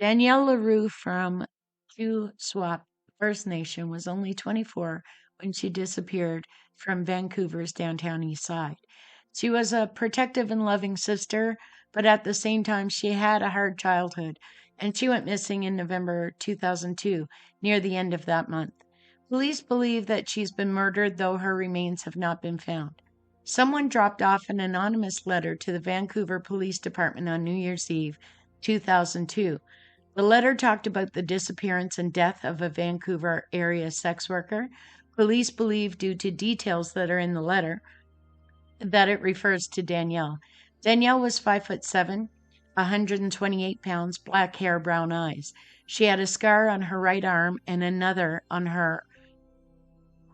Danielle LaRue from Swap First Nation was only 24 when she disappeared from Vancouver's downtown east side. She was a protective and loving sister, but at the same time, she had a hard childhood, and she went missing in November 2002, near the end of that month. Police believe that she's been murdered, though her remains have not been found. Someone dropped off an anonymous letter to the Vancouver Police Department on New Year's Eve, 2002. The letter talked about the disappearance and death of a Vancouver area sex worker. Police believe, due to details that are in the letter, that it refers to Danielle. Danielle was 5'7", 128 pounds, black hair, brown eyes. She had a scar on her right arm and another on her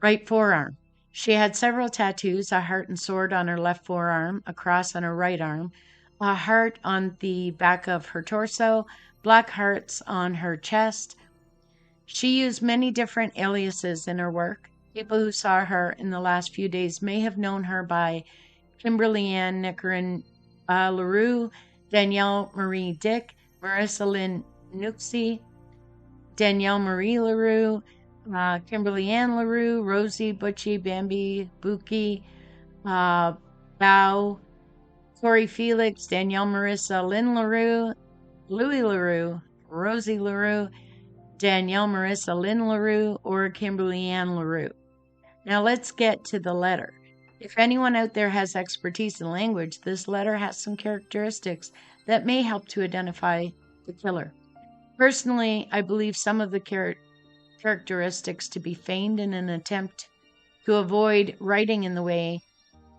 right forearm. She had several tattoos, a heart and sword on her left forearm, a cross on her right arm, a heart on the back of her torso, black hearts on her chest. She used many different aliases in her work. People who saw her in the last few days may have known her by Kimberly Ann Nickerin LaRue, Danielle Marie Dick, Marissa Lynn Nuxie, Danielle Marie LaRue, Kimberly Ann LaRue, Rosie Butchie, Bambi Buki, Bao, Corey Felix, Danielle Marissa Lynn LaRue, Louis LaRue, Rosie LaRue, Danielle Marissa Lynn LaRue, or Kimberly Ann LaRue. Now let's get to the letter. If anyone out there has expertise in language, this letter has some characteristics that may help to identify the killer. Personally, I believe some of the characteristics to be feigned in an attempt to avoid writing in the way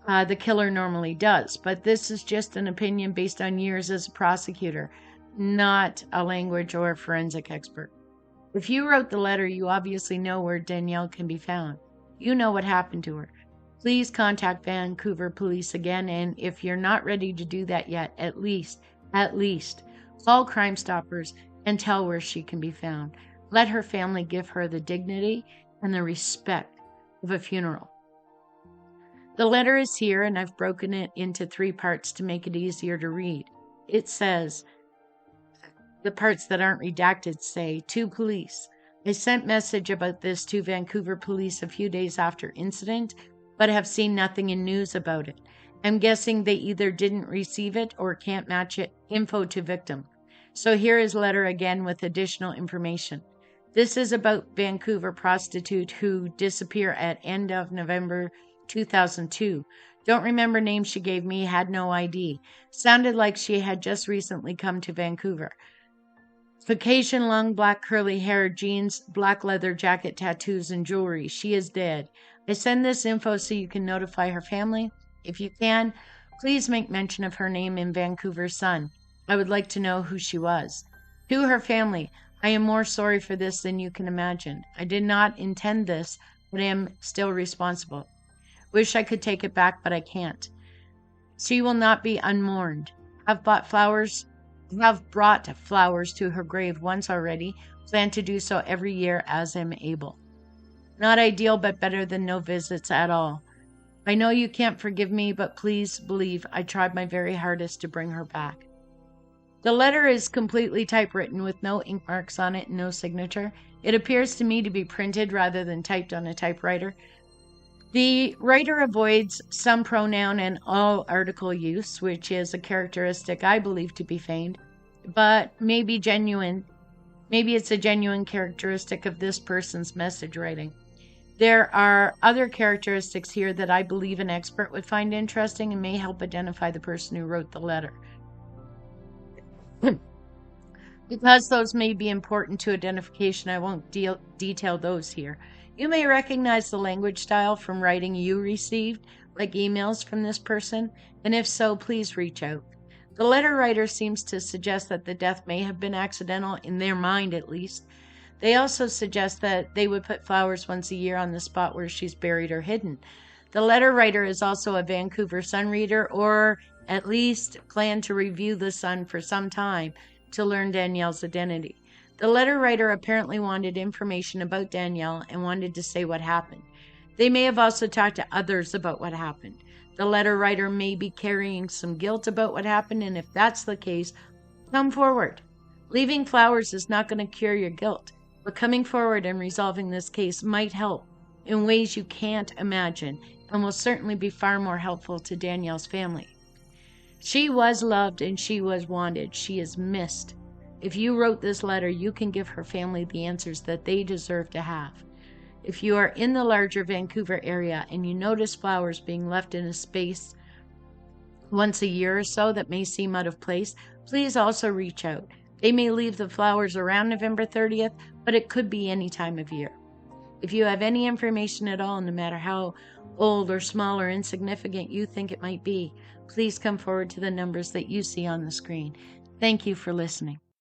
the killer normally does, but this is just an opinion based on years as a prosecutor, not a language or forensic expert. If you wrote the letter, you obviously know where Danielle can be found. You know what happened to her. Please contact Vancouver Police again, and if you're not ready to do that yet, at least, call Crime Stoppers and tell where she can be found. Let her family give her the dignity and the respect of a funeral. The letter is here, and I've broken it into 3 parts to make it easier to read. It says, the parts that aren't redacted say, to police. I sent message about this to Vancouver Police a few days after incident, but have seen nothing in news about it. I'm guessing they either didn't receive it or can't match it info to victim. So here is letter again with additional information. This is about Vancouver prostitute who disappeared at end of November 2002. Don't remember name she gave me, had no ID. Sounded like she had just recently come to Vancouver. Caucasian, long, black, curly hair, jeans, black leather jacket, tattoos, and jewelry. She is dead. I send this info so you can notify her family. If you can, please make mention of her name in Vancouver Sun. I would like to know who she was. To her family, I am more sorry for this than you can imagine. I did not intend this, but I am still responsible. Wish I could take it back, but I can't. She will not be unmourned. Have brought flowers to her grave once already. Plan to do so every year as am able. Not ideal, but better than no visits at all. I know you can't forgive me, but please believe I tried my very hardest to bring her back. The letter is completely typewritten with no ink marks on it and no signature. It appears to me to be printed rather than typed on a typewriter. The writer avoids some pronoun and all article use, which is a characteristic I believe to be feigned, but maybe genuine. Maybe it's a genuine characteristic of this person's message writing. There are other characteristics here that I believe an expert would find interesting and may help identify the person who wrote the letter. Because those may be important to identification, I won't detail those here. You may recognize the language style from writing you received, like emails from this person, and if so, please reach out. The letter writer seems to suggest that the death may have been accidental, in their mind at least. They also suggest that they would put flowers once a year on the spot where she's buried or hidden. The letter writer is also a Vancouver Sun reader, or at least planned to review the Sun for some time to learn Danielle's identity. The letter writer apparently wanted information about Danielle and wanted to say what happened. They may have also talked to others about what happened. The letter writer may be carrying some guilt about what happened, and if that's the case, come forward. Leaving flowers is not going to cure your guilt, but coming forward and resolving this case might help in ways you can't imagine and will certainly be far more helpful to Danielle's family. She was loved and she was wanted. She is missed. If you wrote this letter, you can give her family the answers that they deserve to have. If you are in the larger Vancouver area and you notice flowers being left in a space once a year or so that may seem out of place, please also reach out. They may leave the flowers around November 30th, but it could be any time of year. If you have any information at all, no matter how old or small or insignificant you think it might be, please come forward to the numbers that you see on the screen. Thank you for listening.